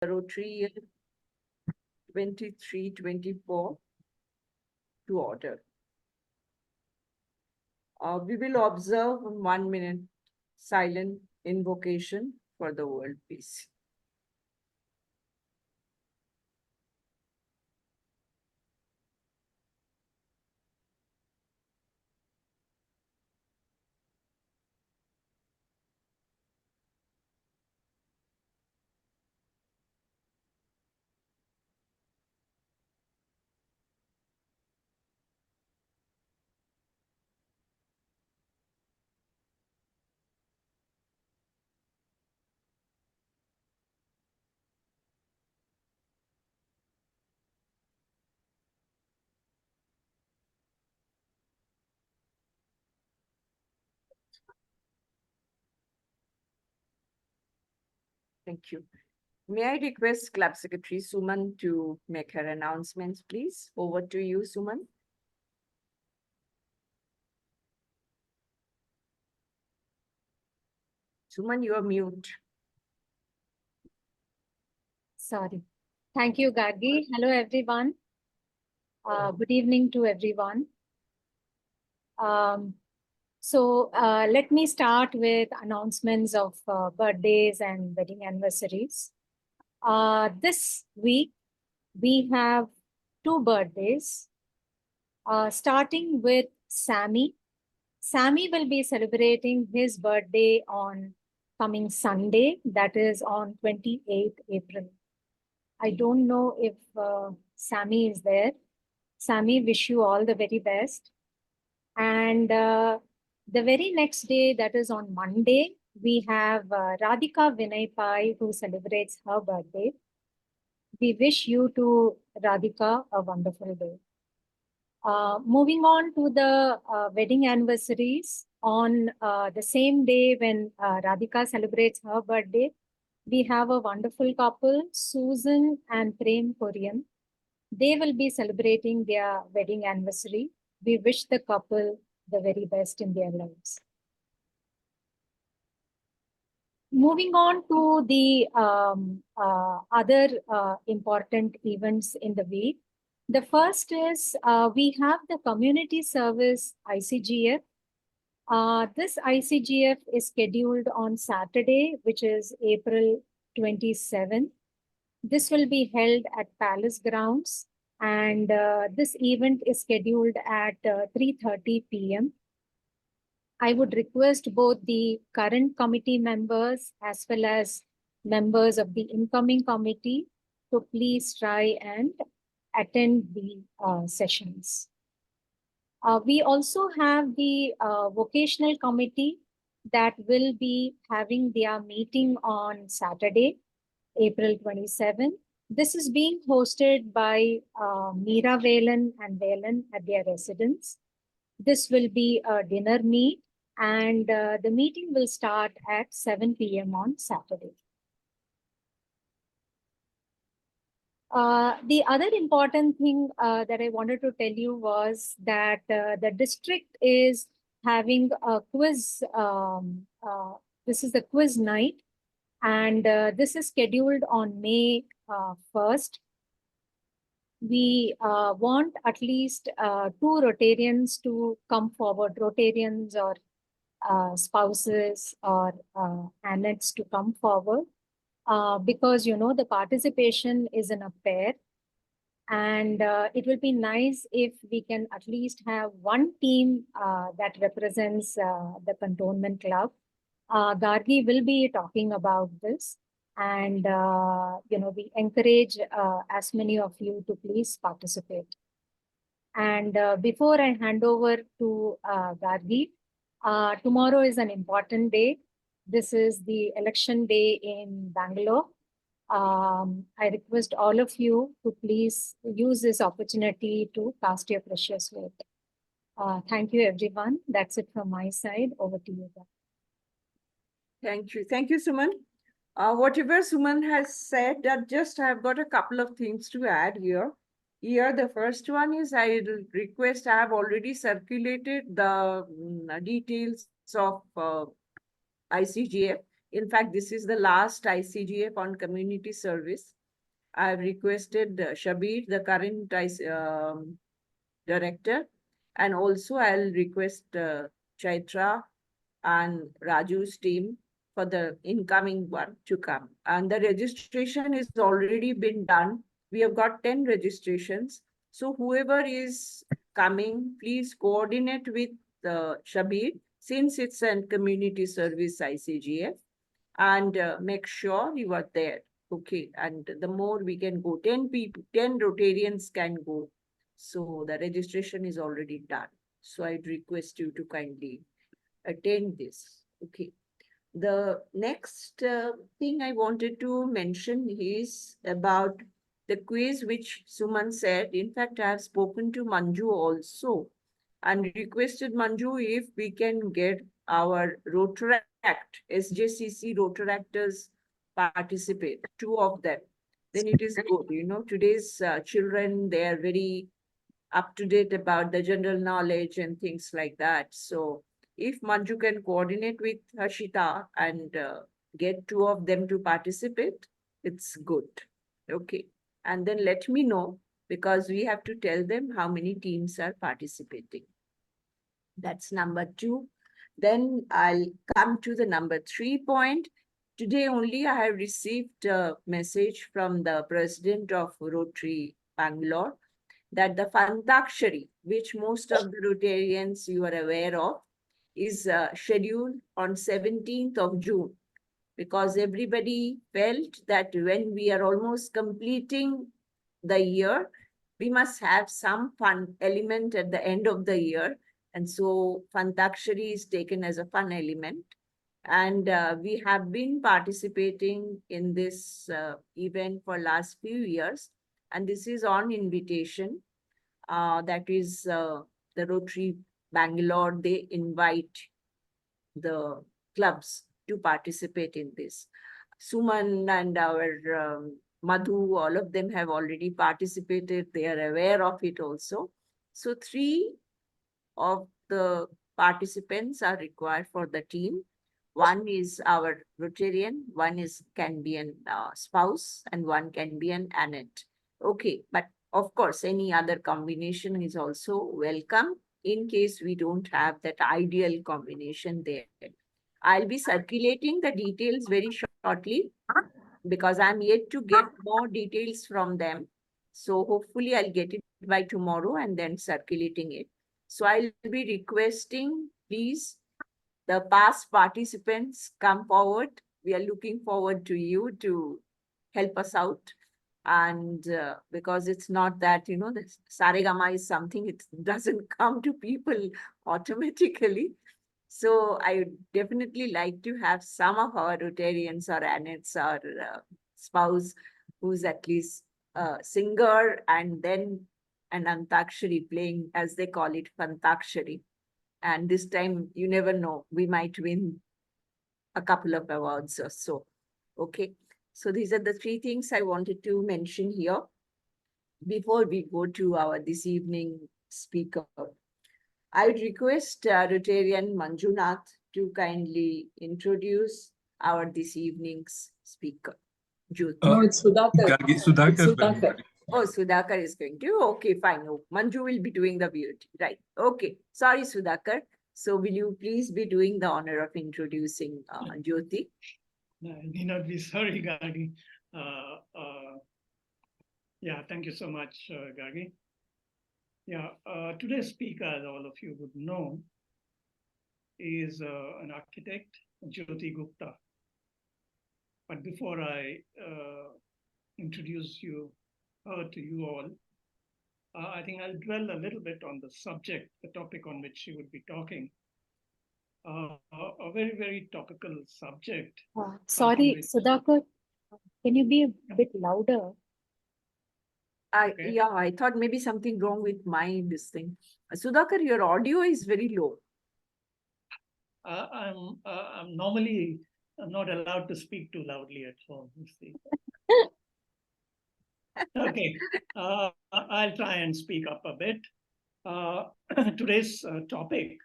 Rotary year 23-24 to order. We will observe 1 minute silent invocation for the world peace. Thank you. May I request Club Secretary Suman to make her announcements, please? Over to you, Suman. Suman, you are mute. Sorry. Thank you, Gargi. Hello, everyone. Good evening to everyone. Let me start with announcements of birthdays and wedding anniversaries. This week, we have 2 birthdays, starting with Sammy. Sammy will be celebrating his birthday on coming Sunday, that is on 28th April. I don't know if Sammy is there. Sammy, wish you all the very best. And the very next day, that is on Monday, we have Radhika Vinay Pai, who celebrates her birthday. We wish you to, Radhika, a wonderful day. Moving on to the wedding anniversaries, on the same day when Radhika celebrates her birthday, we have a wonderful couple, Susan and Prem Korean. They will be celebrating their wedding anniversary. We wish the couple the very best in their lives. Moving on to the other important events in the week. The first is we have the community service ICGF. This ICGF is scheduled on Saturday, which is April 27th. This will be held at Palace Grounds, and this event is scheduled at 3:30 p.m. I would request both the current committee members as well as members of the incoming committee to please try and attend the sessions. We also have the vocational committee that will be having their meeting on Saturday, April 27th. This is being hosted by Meera Velan and Velan at their residence. This will be a dinner meet, and the meeting will start at 7 p.m. on Saturday. The other important thing that I wanted to tell you was that the district is having a quiz. This is the quiz night, and this is scheduled on May 1st. We want at least 2 Rotarians to come forward, Rotarians or spouses or annex to come forward. Because, you know, the participation is in a pair, and it will be nice if we can at least have one team that represents the Cantonment Club. Gargi will be talking about this, and you know, we encourage as many of you to please participate. And before I hand over to Gargi, tomorrow is an important day. This is the election day in Bangalore. I request all of you to please use this opportunity to cast your precious vote. Thank you, everyone. That's it from my side. Over to you, Gargi. Thank you. Thank you, Suman. Whatever Suman has said, that just I've got a couple of things to add here. Here, the first one is I request, I have already circulated the details of ICGF. In fact, this is the last ICGF on community service. I've requested Shabir, the current director, and also I'll request Chaitra and Raju's team for the incoming one to come. And the registration is already been done. We have got 10 registrations. So whoever is coming, please coordinate with Shabir, since it's a community service ICGF, and make sure you are there. Okay, and the more we can go, 10 people, 10 Rotarians can go. So the registration is already done. So I'd request you to kindly attend this. Okay. The next thing I wanted to mention is about the quiz which Suman said. In fact, I have spoken to Manju also and requested Manju if we can get our Rotaract, SJCC Rotaractors participate, 2 of them. Then it is good. You know, today's children, they are very up to date about the general knowledge and things like that. So if Manju can coordinate with Harshita and get 2 of them to participate, it's good. Okay. And then let me know, because we have to tell them how many teams are participating. That's number 2. Then I'll come to the number 3 point. Today only I have received a message from the president of Rotary Bangalore that the Fantakshari, which most of the Rotarians you are aware of, is scheduled on 17th of June, because everybody felt that when we are almost completing the year, we must have some fun element at the end of the year. And so Fantakshari is taken as a fun element. And we have been participating in this event for last few years. And this is on invitation. That is the Rotary Bangalore. They invite the clubs to participate in this. Suman and our Madhu, all of them have already participated. They are aware of it also. So 3 of the participants are required for the team. One is our Rotarian, one can be an spouse, and one can be an Annette. Okay, but of course, any other combination is also welcome in case we don't have that ideal combination there. I'll be circulating the details very shortly, because I'm yet to get more details from them. So hopefully I'll get it by tomorrow and then circulating it. So I'll be requesting, please, the past participants come forward. We are looking forward to you to help us out. And because it's not that, you know, the Saregama is something, it doesn't come to people automatically. So I would definitely like to have some of our Rotarians or Annettes or spouse who's at least a singer, and then an Antakshari playing, as they call it, Fantakshari. And this time, you never know, we might win a couple of awards or so. Okay. So these are the 3 things I wanted to mention here before we go to our this evening speaker. I would request Rotarian Manjunath to kindly introduce our this evening's speaker. Jyoti. No, it's Sudhakar. Sudhakar. Sudhakar. Oh, Sudhakar is going to. Okay, fine. Oh, Manju will be doing the beauty. Right. Okay. Sorry, Sudhakar. So will you please be doing the honor of introducing Jyoti? Need not be sorry, Gargi. Yeah, thank you so much, Gargi. Yeah, today's speaker, as all of you would know, is an architect, Jyoti Gupta. But before I introduce her to you all, I think I'll dwell a little bit on the subject, the topic on which she would be talking. A very, very topical subject. Sorry, Sudhakar, can you be a bit louder? Okay. Yeah, I thought maybe something wrong with this thing. Sudhakar, your audio is very low. I'm normally not allowed to speak too loudly at home, you see. Okay, I'll try and speak up a bit. Today's topic,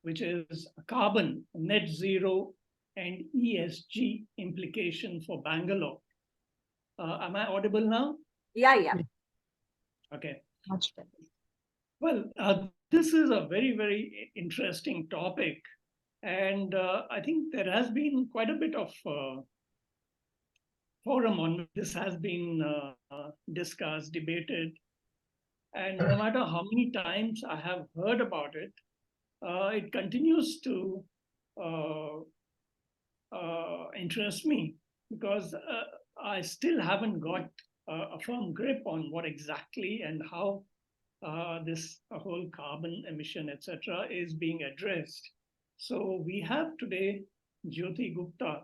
which is carbon, net zero and ESG implication for Bangalore. Am I audible now? Yeah. Okay. Much better. Well, this is a very, very interesting topic. And I think there has been quite a bit of forum on this has been discussed, debated. And no matter how many times I have heard about it, it continues to interest me because I still haven't got a firm grip on what exactly and how this whole carbon emission, etc., is being addressed. So we have today Jyoti Gupta,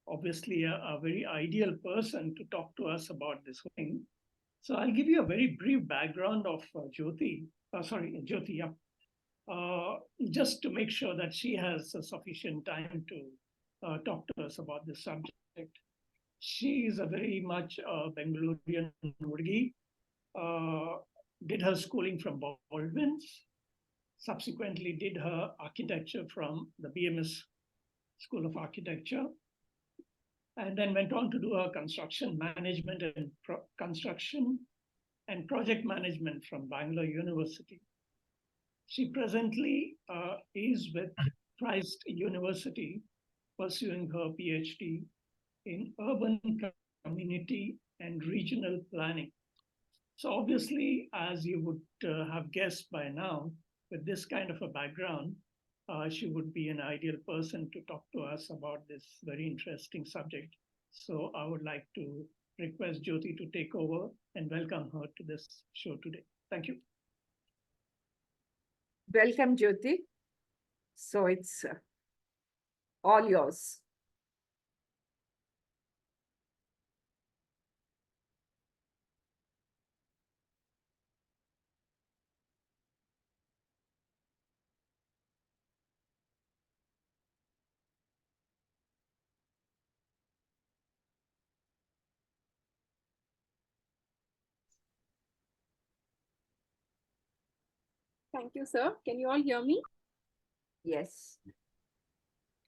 obviously a very ideal person to talk to us about this thing. So I'll give you a very brief background of Jyoti. Jyoti, yeah. Just to make sure that she has sufficient time to talk to us about this subject. She is a very much Bengalurian Nurgi, did her schooling from Baldwin's, subsequently did her architecture from the BMS School of Architecture, and then went on to do her construction management and construction and project management from Bangalore University. She presently is with Christ University pursuing her PhD in urban community and regional planning. So obviously, as you would have guessed by now, with this kind of a background, she would be an ideal person to talk to us about this very interesting subject. So I would like to request Jyoti to take over and welcome her to this show today. Thank you. Welcome, Jyoti. So it's all yours. Thank you, sir. Can you all hear me? Yes.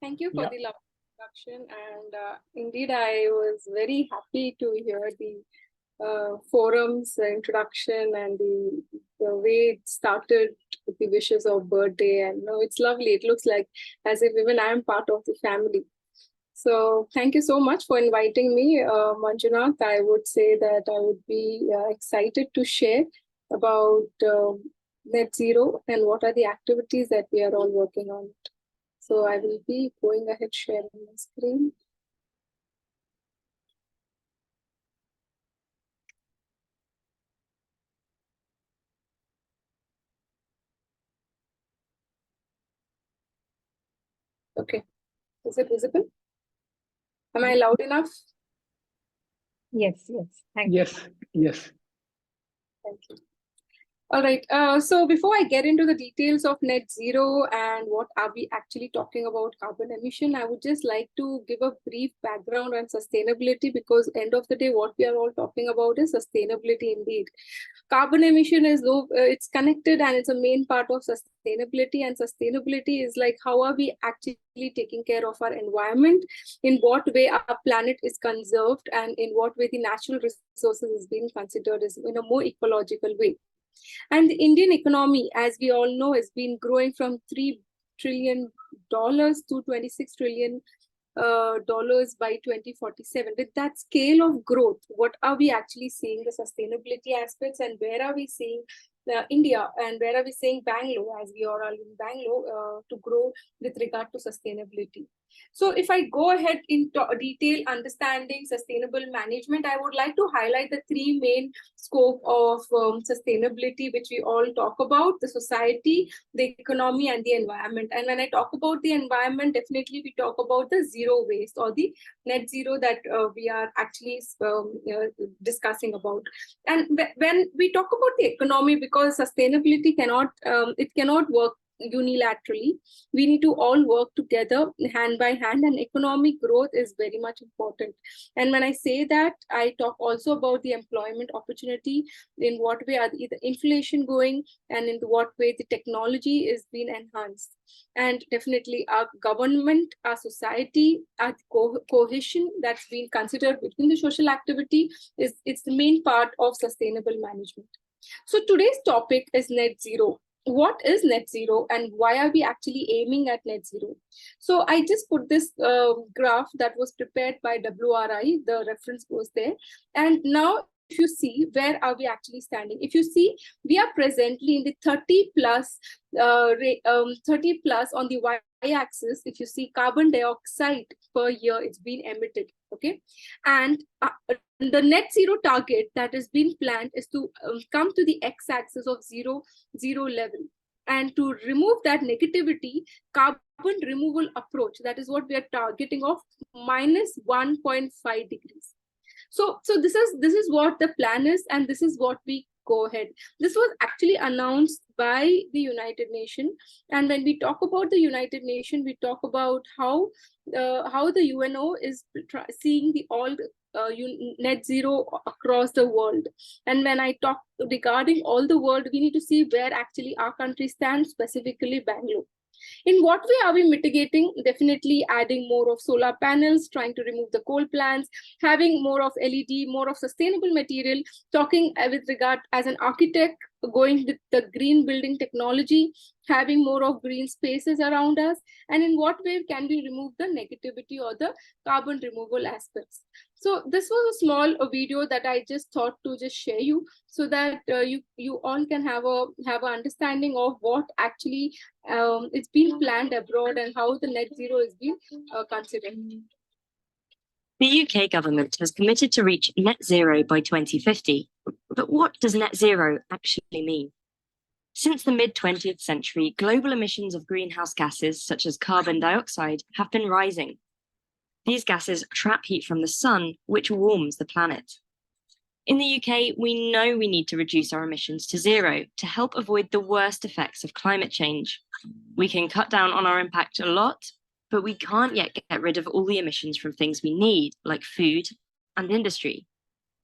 Thank you for the lovely introduction. And indeed, I was very happy to hear the forum's introduction and the way it started with the wishes of birthday. And it's lovely. It looks like as if even I am part of the family. So thank you so much for inviting me, Manjunath. I would say that I would be excited to share about net zero and what are the activities that we are all working on. So I will be going ahead sharing my screen. Okay, is it visible? Am I loud enough? Yes. Thank you. Yes. Thank you. All right. So before I get into the details of net zero and what are we actually talking about carbon emission, I would just like to give a brief background on sustainability, because end of the day, what we are all talking about is sustainability indeed. Carbon emission is low, it's connected and it's a main part of sustainability. And sustainability is like, how are we actually taking care of our environment? In what way our planet is conserved, and in what way the natural resources is being considered as in a more ecological way. And the Indian economy, as we all know, has been growing from $3 trillion to $26 trillion by 2047. With that scale of growth, what are we actually seeing the sustainability aspects, and where are we seeing India, and where are we seeing Bangalore, as we are all in Bangalore, to grow with regard to sustainability? So if I go ahead into detail understanding sustainable management, I would like to highlight the three main scope of sustainability, which we all talk about: the society, the economy, and the environment. And when I talk about the environment, definitely we talk about the zero waste, or the net zero that we are actually discussing about. And when we talk about the economy, because sustainability cannot work unilaterally. We need to all work together hand by hand, and economic growth is very much important. And when I say that, I talk also about the employment opportunity, in what way are the inflation going, and in what way the technology is being enhanced. And definitely our government, our society, our cohesion that's being considered between the social activity it's the main part of sustainable management. So today's topic is net zero. What is net zero and why are we actually aiming at net zero? So I just put this graph that was prepared by WRI, the reference goes there. And now if you see, where are we actually standing? If you see, we are presently in the 30 plus on the y-axis. If you see carbon dioxide per year, it's been emitted, okay? And the net zero target that has been planned is to come to the x-axis of zero level. And to remove that negativity, carbon removal approach, that is what we are targeting of minus 1.5 degrees. So this is what the plan is, and this is what we go ahead. This was actually announced by the United Nations. And when we talk about the United Nations, we talk about how the UNO is seeing the all net zero across the world. And when I talk regarding all the world, we need to see where actually our country stands, specifically Bangalore. In what way are we mitigating? Definitely adding more of solar panels, trying to remove the coal plants, having more of LED, more of sustainable material, talking with regard as an architect, going with the green building technology, having more of green spaces around us, and in what way can we remove the negativity or the carbon removal aspects. So this was a small video that I just thought to just share you, so that you all can have a understanding of what actually it's been planned abroad and how the net zero is being considered. The UK government has committed to reach net zero by 2050. But what does net zero actually mean? Since the mid-20th century, global emissions of greenhouse gases, such as carbon dioxide, have been rising. These gases trap heat from the sun, which warms the planet. In the UK, we know we need to reduce our emissions to zero to help avoid the worst effects of climate change. We can cut down on our impact a lot, but we can't yet get rid of all the emissions from things we need, like food and industry.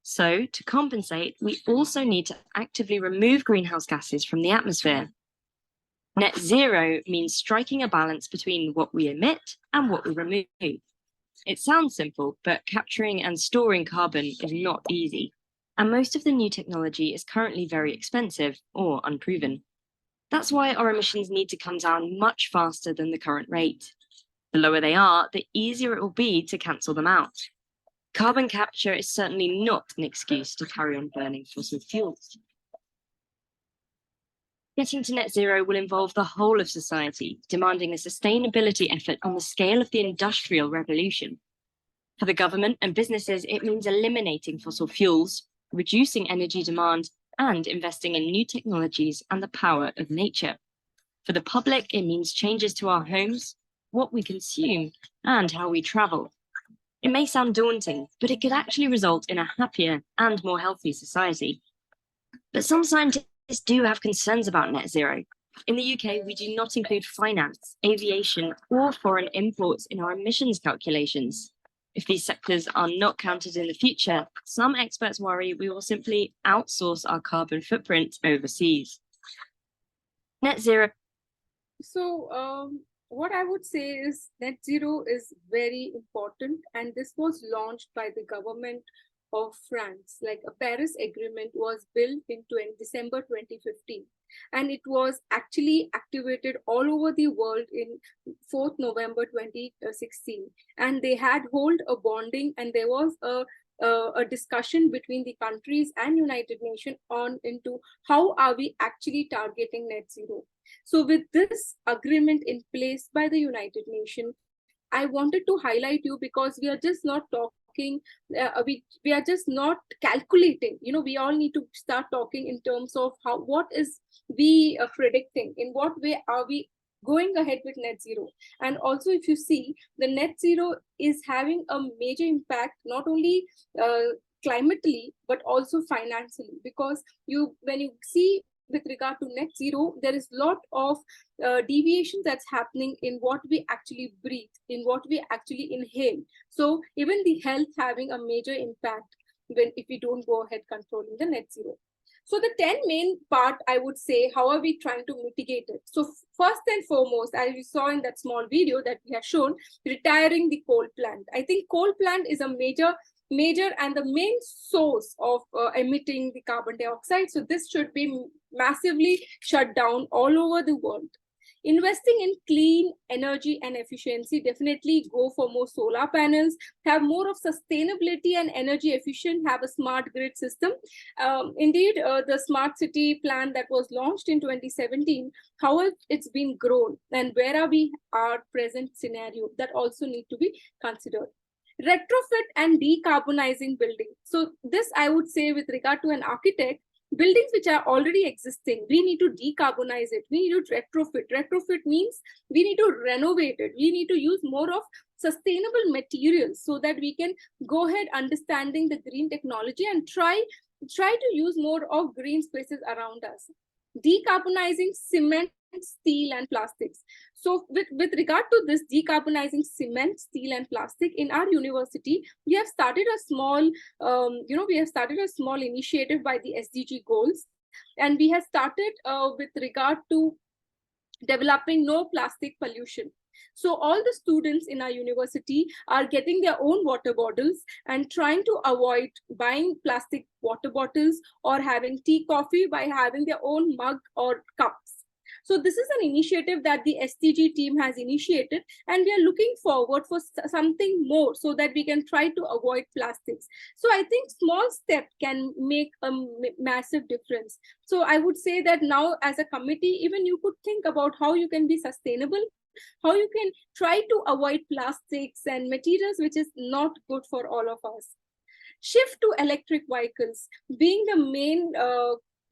So, to compensate, we also need to actively remove greenhouse gases from the atmosphere. Net zero means striking a balance between what we emit and what we remove. It sounds simple, but capturing and storing carbon is not easy. And most of the new technology is currently very expensive or unproven. That's why our emissions need to come down much faster than the current rate. The lower they are, the easier it will be to cancel them out. Carbon capture is certainly not an excuse to carry on burning fossil fuels. Getting to net zero will involve the whole of society, demanding a sustainability effort on the scale of the Industrial Revolution. For the government and businesses, it means eliminating fossil fuels, reducing energy demand, and investing in new technologies and the power of nature. For the public, it means changes to our homes, what we consume, and how we travel. It may sound daunting, but it could actually result in a happier and more healthy society. But some scientists do have concerns about net zero. In the UK, we do not include finance, aviation, or foreign imports in our emissions calculations. If these sectors are not counted in the future, some experts worry we will simply outsource our carbon footprint overseas. Net zero. So what I would say is net zero is very important, and this was launched by the government of France. Like a Paris Agreement was built in December 2015, and it was actually activated all over the world in 4th November 2016. And they had hold a bonding, and there was a discussion between the countries and United Nations on into how are we actually targeting net zero. So with this agreement in place by the United Nations, I wanted to highlight you because we are just not talking, we are just not calculating. You know, we all need to start talking in terms of what is we predicting, in what way are we going ahead with net zero. And also, if you see, the net zero is having a major impact, not only climately, but also financially, because when you see with regard to net zero, there is a lot of deviation that's happening in what we actually breathe, in what we actually inhale. So even the health having a major impact if we don't go ahead controlling the net zero. So the 10 main part, I would say, how are we trying to mitigate it? So first and foremost, as you saw in that small video that we have shown, retiring the coal plant. I think coal plant is a major and the main source of emitting the carbon dioxide. So this should be massively shut down all over the world. Investing in clean energy and efficiency, definitely go for more solar panels, have more of sustainability and energy efficient, have a smart grid system. Indeed, the smart city plan that was launched in 2017, how it's been grown and where are we our present scenario, that also need to be considered. Retrofit and decarbonizing building. So this I would say with regard to an architect, buildings which are already existing, we need to decarbonize it. We need to retrofit. Retrofit means we need to renovate it. We need to use more of sustainable materials so that we can go ahead understanding the green technology and try to use more of green spaces around us. Decarbonizing cement, steel and plastics. So with regard to this decarbonizing cement, steel and plastic, in our university, we have started a small, small initiative by the SDG goals. And we have started with regard to developing no plastic pollution. So all the students in our university are getting their own water bottles and trying to avoid buying plastic water bottles or having tea, coffee by having their own mug or cups. So this is an initiative that the SDG team has initiated, and we are looking forward for something more so that we can try to avoid plastics. So I think small step can make a massive difference. So I would say that now as a committee, even you could think about how you can be sustainable, how you can try to avoid plastics and materials which is not good for all of us. Shift to electric vehicles, being the main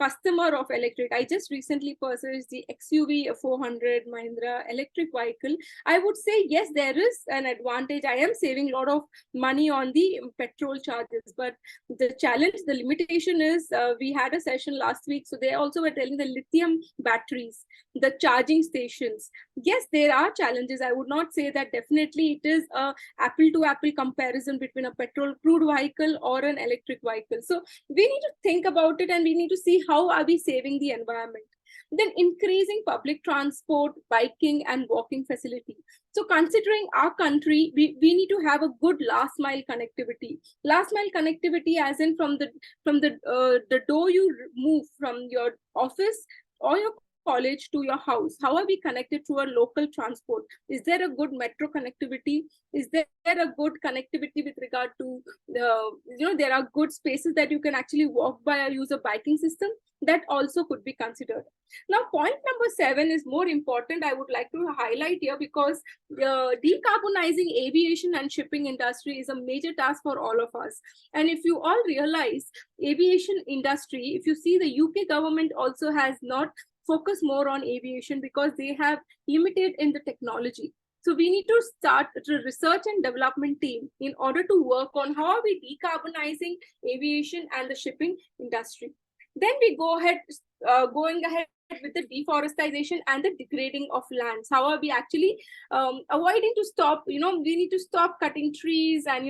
customer of electric. I just recently purchased the XUV 400 Mahindra electric vehicle. I would say, yes, there is an advantage. I am saving a lot of money on the petrol charges, but the challenge, the limitation is we had a session last week. So they also were telling the lithium batteries, the charging stations. Yes, there are challenges. I would not say that definitely it is a apple to apple comparison between a petrol crude vehicle or an electric vehicle. So we need to think about it and we need to see how are we saving the environment. Then increasing public transport, biking and walking facility. So considering our country, we need to have a good last mile connectivity. Last mile connectivity as in from the door you move from your office or your college to your house. How are we connected to a local transport? Is there a good metro connectivity? Is there a good connectivity with regard to there are good spaces that you can actually walk by or use a biking system? That also could be considered. Now, point number 7 is more important. I would like to highlight here because decarbonizing aviation and shipping industry is a major task for all of us. And if you all realize, aviation industry, if you see, the UK government also has not focused more on aviation because they have limited in the technology. So we need to start a research and development team in order to work on how are we decarbonizing aviation and the shipping industry. Then we going ahead with the deforestation and the degrading of lands. How are we actually avoiding to stop, we need to stop cutting trees and,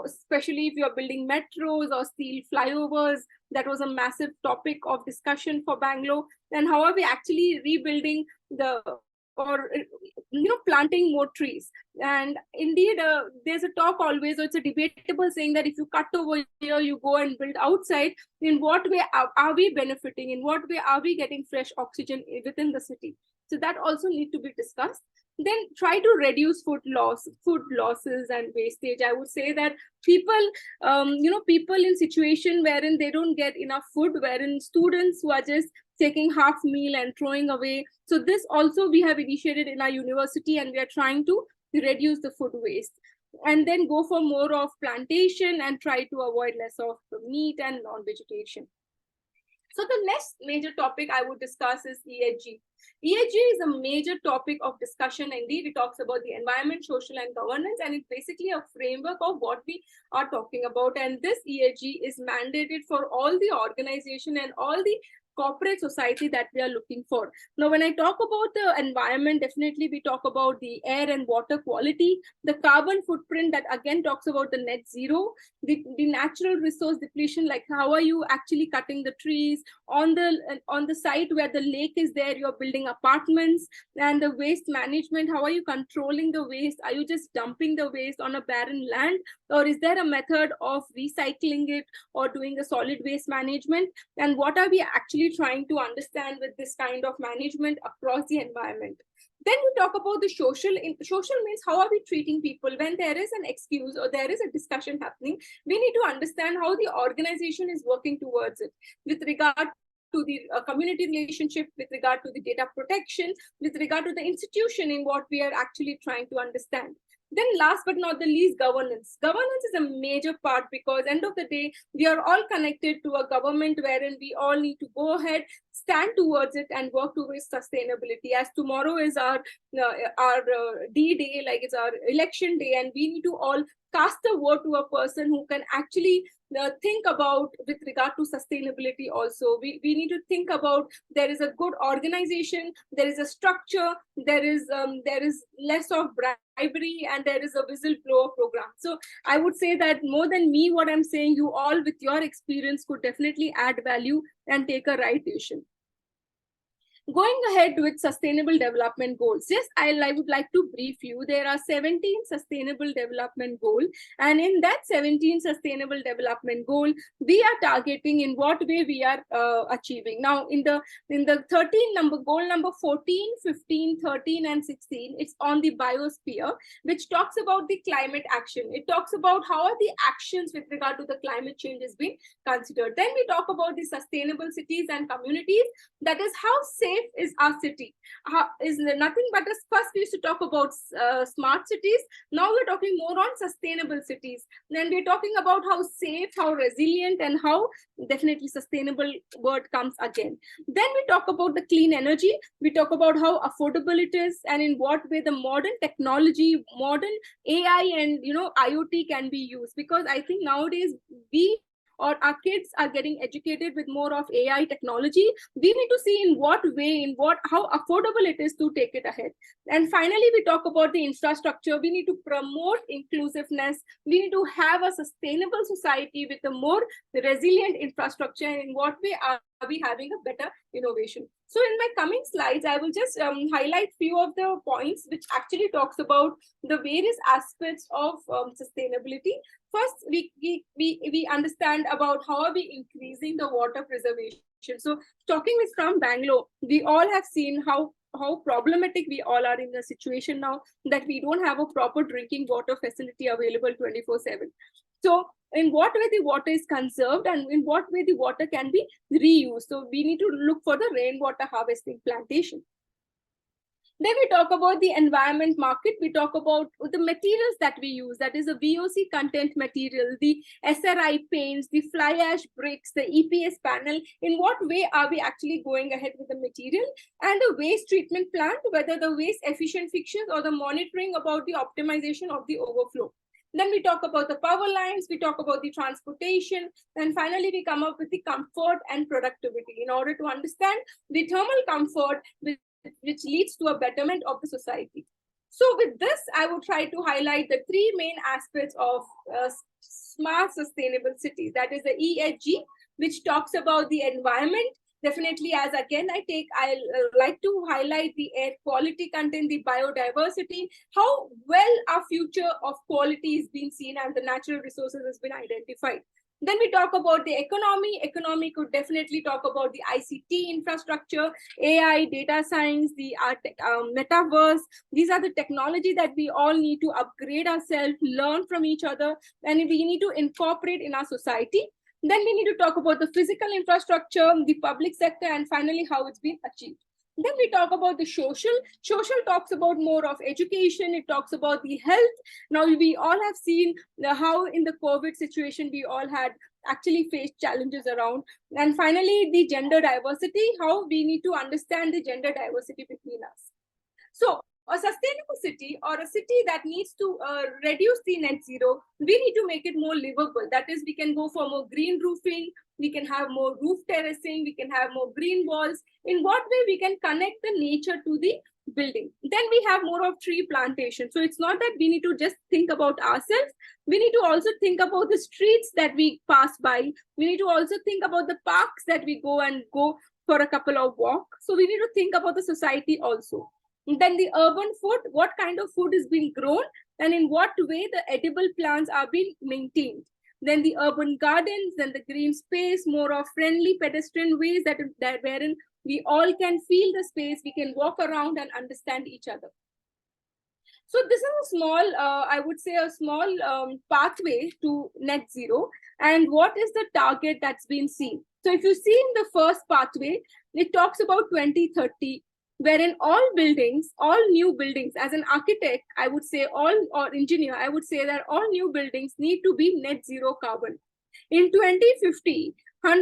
especially if you're building metros or steel flyovers. That was a massive topic of discussion for Bangalore. And how are we actually rebuilding planting more trees? And indeed, there's a talk always, or it's a debatable saying that if you cut over here, you go and build outside. In what way are we benefiting? In what way are we getting fresh oxygen within the city? So that also need to be discussed. Then try to reduce food losses and wastage. I would say that people in situation wherein they don't get enough food, wherein students who are just taking half meal and throwing away. So this also we have initiated in our university, and we are trying to reduce the food waste. And then go for more of plantation and try to avoid less of meat and non-vegetation. So the next major topic I would discuss is ESG. ESG is a major topic of discussion. Indeed, it talks about the environment, social and governance, and it's basically a framework of what we are talking about. And this ESG is mandated for all the organization and all the corporate society that we are looking for. Now, when I talk about the environment, definitely we talk about the air and water quality, the carbon footprint that again talks about the net zero, the natural resource depletion, like how are you actually cutting the trees on the site where the lake is there, you're building apartments, and the waste management, how are you controlling the waste? Are you just dumping the waste on a barren land, or is there a method of recycling it or doing a solid waste management? And what are we actually trying to understand with this kind of management across the environment? Then we talk about the social. Social means how are we treating people when there is an excuse or there is a discussion happening. We need to understand how the organization is working towards it with regard to the community relationship, with regard to the data protection, with regard to the institution in what we are actually trying to understand. Then last but not the least, governance. Governance is a major part because end of the day, we are all connected to a government wherein we all need to go ahead, stand towards it and work towards sustainability. As tomorrow is our D-Day, like it's our election day, and we need to all cast a vote to a person who can actually think about with regard to sustainability also. We need to think about there is a good organization, there is a structure, there is less of bribery, and there is a whistleblower program. So I would say that more than me, what I'm saying, you all with your experience could definitely add value and take a right decision. Going ahead with sustainable development goals, yes, I would like to brief you. There are 17 sustainable development goals, and in that 17 sustainable development goal, we are targeting in what way we are achieving. Now, in the 13 number goal number 14, 15, 13, and 16, it's on the biosphere, which talks about the climate action. It talks about how are the actions with regard to the climate change is being considered. Then we talk about the sustainable cities and communities. That is how safe is our city. Is nothing but as first we used to talk about smart cities. Now we're talking more on sustainable cities. Then we're talking about how safe, how resilient, and how definitely sustainable word comes again. Then we talk about the clean energy. We talk about how affordable it is and in what way the modern technology, modern AI and IoT can be used. Because I think nowadays we or our kids are getting educated with more of AI technology. We need to see in what way, how affordable it is to take it ahead. And finally, we talk about the infrastructure. We need to promote inclusiveness. We need to have a sustainable society with a more resilient infrastructure. And in what way are we having a better innovation? So in my coming slides, I will just highlight few of the points which actually talks about the various aspects of sustainability. First, we understand about how are we increasing the water preservation. So talking with from Bangalore, we all have seen how problematic we all are in the situation now that we don't have a proper drinking water facility available 24/7. So in what way the water is conserved and in what way the water can be reused. So we need to look for the rainwater harvesting plantation. Then we talk about the environment market. We talk about the materials that we use, that is the VOC content material, the SRI paints, the fly ash bricks, the EPS panel. In what way are we actually going ahead with the material? And the waste treatment plant, whether the waste efficient fixtures or the monitoring about the optimization of the overflow. Then we talk about the power lines, we talk about the transportation, and finally we come up with the comfort and productivity in order to understand the thermal comfort which leads to a betterment of the society. So with this, I would try to highlight the three main aspects of smart sustainable cities. That is the ESG, which talks about the environment. Definitely, as again I'll like to highlight the air quality content, the biodiversity, how well our future of quality is being seen and the natural resources has been identified. Then we talk about the economy. Economy could definitely talk about the ICT infrastructure, AI, data science, the metaverse. These are the technology that we all need to upgrade ourselves, learn from each other, and we need to incorporate in our society. Then we need to talk about the physical infrastructure, the public sector, and finally how it's been achieved. Then we talk about the social. Social talks about more of education. It talks about the health. Now we all have seen how in the COVID situation, we all had actually faced challenges around. And finally, the gender diversity, how we need to understand the gender diversity between us. So a sustainable city or a city that needs to reduce the net zero, we need to make it more livable. That is, we can go for more green roofing, we can have more roof terracing, we can have more green walls. In what way we can connect the nature to the building? Then we have more of tree plantation. So it's not that we need to just think about ourselves. We need to also think about the streets that we pass by. We need to also think about the parks that we go for a couple of walks. So we need to think about the society also. And then the urban food, what kind of food is being grown and in what way the edible plants are being maintained. Then the urban gardens, then the green space, more of friendly pedestrian ways that wherein we all can feel the space, we can walk around and understand each other. So this is a small, I would say a small pathway to net zero. And what is the target that's been seen? So if you see in the first pathway, it talks about 2030, wherein all buildings, all new buildings, as an architect, I would say or engineer, I would say that all new buildings need to be net zero carbon. In 2050, 100%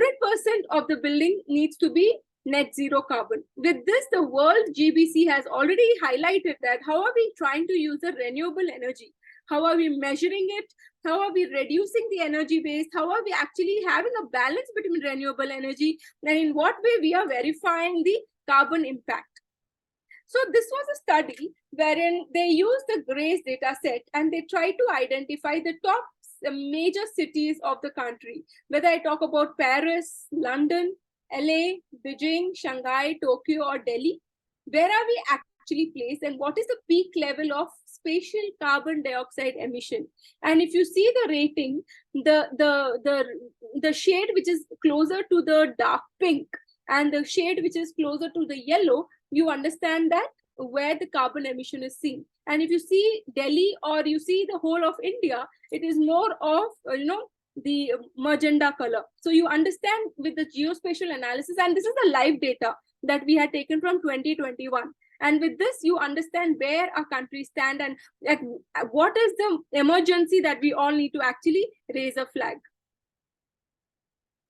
of the building needs to be net zero carbon. With this, the World GBC has already highlighted that how are we trying to use the renewable energy? How are we measuring it? How are we reducing the energy waste? How are we actually having a balance between renewable energy? And in what way we are verifying the carbon impact? So this was a study wherein they used the GRACE data set and they tried to identify the top major cities of the country. Whether I talk about Paris, London, LA, Beijing, Shanghai, Tokyo, or Delhi, where are we actually placed and what is the peak level of spatial carbon dioxide emission? And if you see the rating, the shade which is closer to the dark pink and the shade which is closer to the yellow, you understand that where the carbon emission is seen. And if you see Delhi or you see the whole of India, it is more of, the magenta color. So you understand with the geospatial analysis, and this is the live data that we had taken from 2021. And with this, you understand where our countries stand and what is the emergency that we all need to actually raise a flag.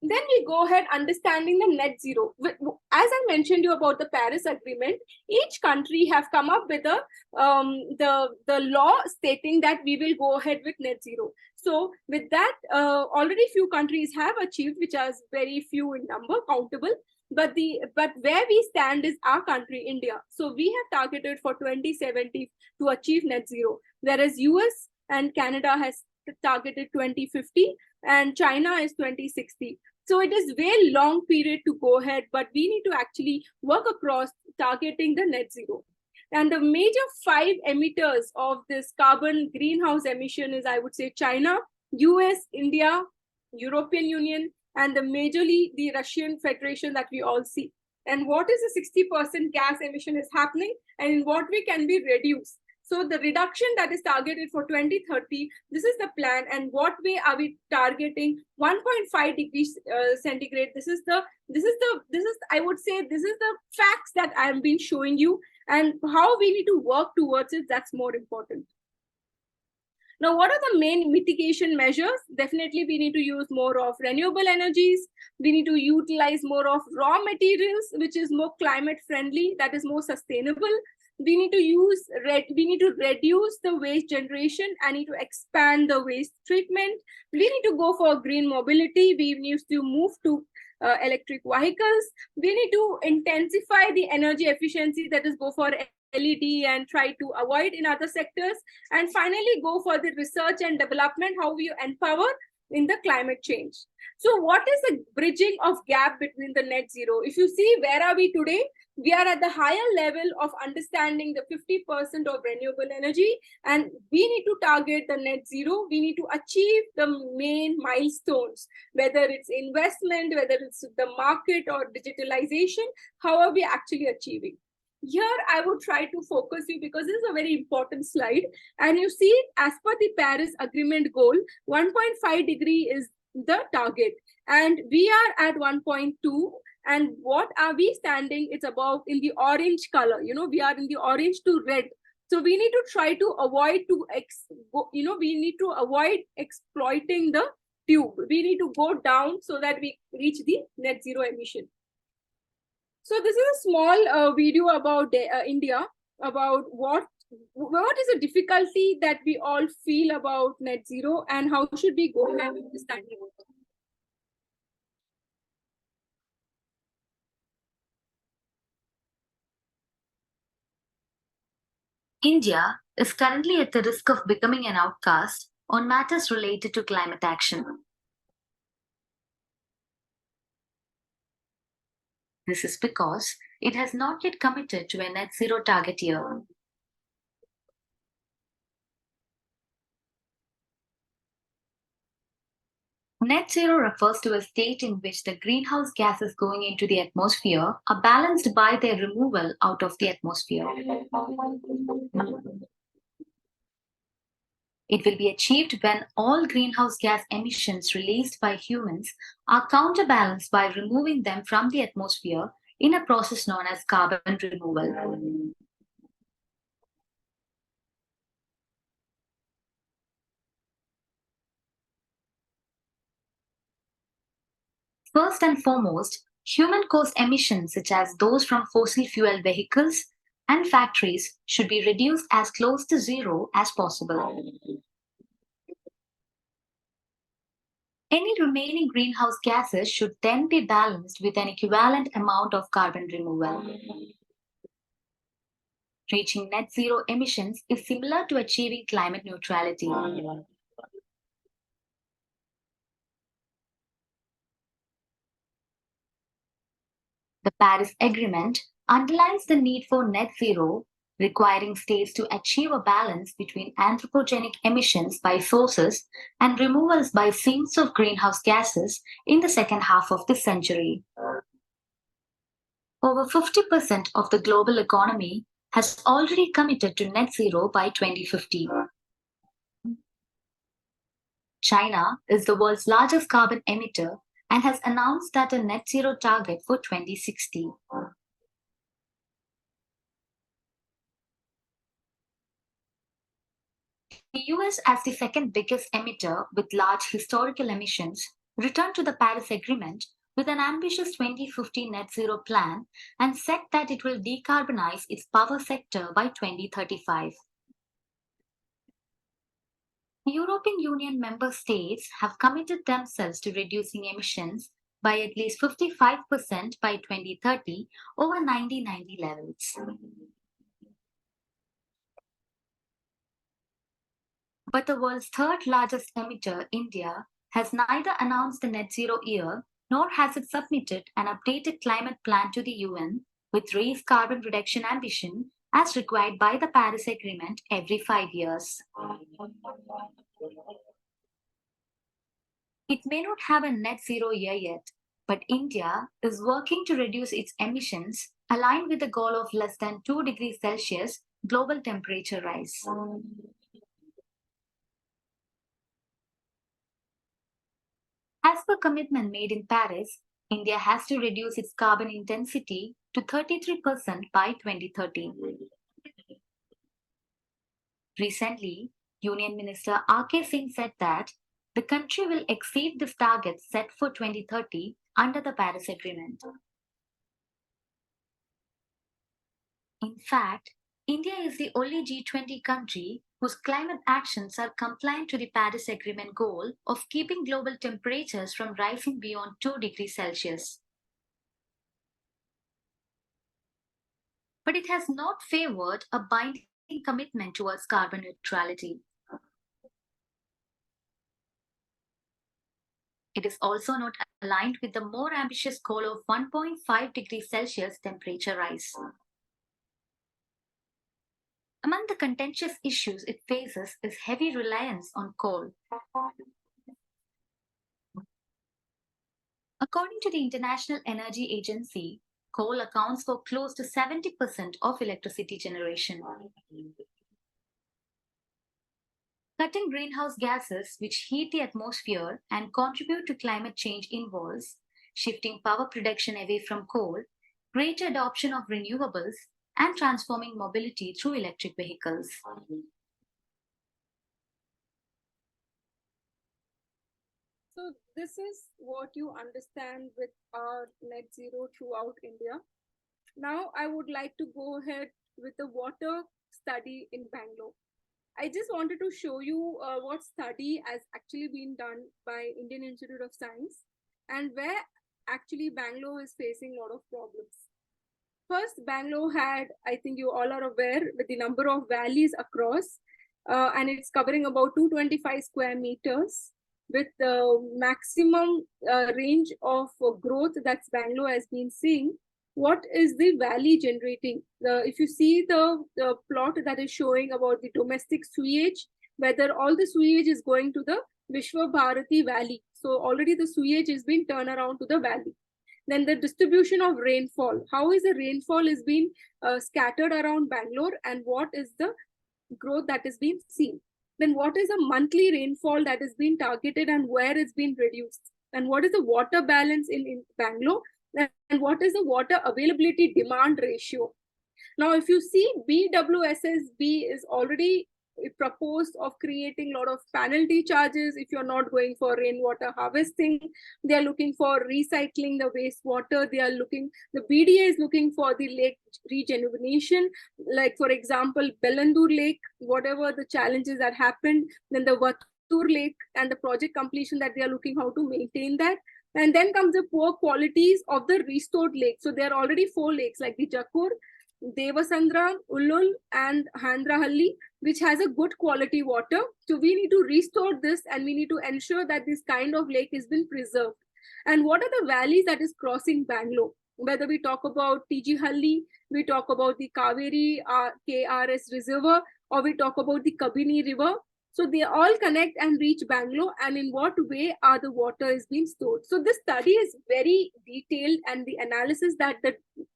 Then we go ahead understanding the net zero. As I mentioned you about the Paris Agreement, each country have come up with the law stating that we will go ahead with net zero. So with that, already few countries have achieved, which are very few in number, countable. But where we stand is our country, India. So we have targeted for 2070 to achieve net zero, whereas US and Canada has targeted 2050 and China is 2060. So it is very long period to go ahead, but we need to actually work across targeting the net zero. And the major 5 emitters of this carbon greenhouse emission is, I would say, China, US, India, European Union, and majorly the Russian Federation that we all see. And what is the 60% gas emission is happening and in what way can we reduce? So the reduction that is targeted for 2030, this is the plan. And what way are we targeting? 1.5 degrees centigrade. This is I would say, this is the facts that I have been showing you, and how we need to work towards it. That's more important. Now, what are the main mitigation measures? Definitely, we need to use more of renewable energies. We need to utilize more of raw materials, which is more climate friendly, that is more sustainable. We need to reduce the waste generation. I need to expand the waste treatment. We need to go for green mobility. We need to move to electric vehicles. We need to intensify the energy efficiency, that is go for LED and try to avoid in other sectors. And finally, go for the research and development, how we empower in the climate change. So what is the bridging of gap between the net zero? If you see, where are we today? We are at the higher level of understanding the 50% of renewable energy, and we need to target the net zero. We need to achieve the main milestones, whether it's investment, whether it's the market or digitalization. How are we actually achieving? Here, I would try to focus you because this is a very important slide. And you see, as per the Paris Agreement goal, 1.5 degree is the target. And we are at 1.2. And what are we standing? It's about in the orange color. We are in the orange to red. So we need to try to avoid we need to avoid exploiting the tube. We need to go down so that we reach the net zero emission. So this is a small video about India. about what is the difficulty that we all feel about net zero and how should we go ahead understanding it. India is currently at the risk of becoming an outcast on matters related to climate action. This is because it has not yet committed to a net zero target year. Net zero refers to a state in which the greenhouse gases going into the atmosphere are balanced by their removal out of the atmosphere. It will be achieved when all greenhouse gas emissions released by humans are counterbalanced by removing them from the atmosphere in a process known as carbon removal. First and foremost, human-caused emissions such as those from fossil fuel vehicles and factories should be reduced as close to zero as possible. Any remaining greenhouse gases should then be balanced with an equivalent amount of carbon removal. Reaching net zero emissions is similar to achieving climate neutrality. The Paris Agreement underlines the need for net zero, requiring states to achieve a balance between anthropogenic emissions by sources and removals by sinks of greenhouse gases in the second half of this century. Over 50% of the global economy has already committed to net zero by 2050. China is the world's largest carbon emitter and has announced that a net zero target for 2060. The US, as the second biggest emitter with large historical emissions, returned to the Paris Agreement with an ambitious 2050 net zero plan and said that it will decarbonize its power sector by 2035. European Union member states have committed themselves to reducing emissions by at least 55% by 2030 over 1990 levels. But the world's third largest emitter, India, has neither announced a net zero year nor has it submitted an updated climate plan to the UN with raised carbon reduction ambition as required by the Paris Agreement every 5 years. It may not have a net zero year yet, but India is working to reduce its emissions aligned with the goal of less than 2 degrees Celsius global temperature rise. As per commitment made in Paris, India has to reduce its carbon intensity to 33% by 2030. Recently, Union Minister R.K. Singh said that the country will exceed this target set for 2030 under the Paris Agreement. In fact, India is the only G20 country whose climate actions are compliant to the Paris Agreement goal of keeping global temperatures from rising beyond 2 degrees Celsius. But it has not favored a binding commitment towards carbon neutrality. It is also not aligned with the more ambitious goal of 1.5 degrees Celsius temperature rise. Among the contentious issues it faces is heavy reliance on coal. According to the International Energy Agency, coal accounts for close to 70% of electricity generation. Cutting greenhouse gases which heat the atmosphere and contribute to climate change involves shifting power production away from coal, greater adoption of renewables, and transforming mobility through electric vehicles. So this is what you understand with our net zero throughout India. Now I would like to go ahead with the water study in Bangalore. I just wanted to show you what study has actually been done by Indian Institute of Science and where actually Bangalore is facing a lot of problems. First, Bangalore had, I think you all are aware, with the number of valleys across, and it's covering about 225 square meters with the maximum range of growth that's Bangalore has been seeing. What is the valley generating? If you see the plot that is showing about the domestic sewage, whether all the sewage is going to the Vishwa Bharati Valley. So already the sewage is being turned around to the valley. Then the distribution of rainfall. How is the rainfall is being scattered around Bangalore, and what is the growth that is being seen? Then what is the monthly rainfall that is being targeted and where it's been reduced? And what is the water balance in Bangalore? And what is the water availability demand ratio? Now, if you see BWSSB is already proposed of creating a lot of penalty charges if you're not going for rainwater harvesting. They are looking for recycling the wastewater. The BDA is looking for the lake rejuvenation. Like, for example, Bellandur Lake, whatever the challenges that happened, then the Vattur Lake and the project completion that they are looking how to maintain that. And then comes the poor qualities of the restored lake. So there are already 4 lakes like the Jakur, Devasandra, Ullul, and Handrahalli, which has a good quality water. So we need to restore this and we need to ensure that this kind of lake has been preserved. And what are the valleys that is crossing Bangalore? Whether we talk about TG Halli, we talk about the Kaveri KRS Reservoir, or we talk about the Kabini River. So they all connect and reach Bangalore, and in what way are the water is being stored. So this study is very detailed, and the analysis that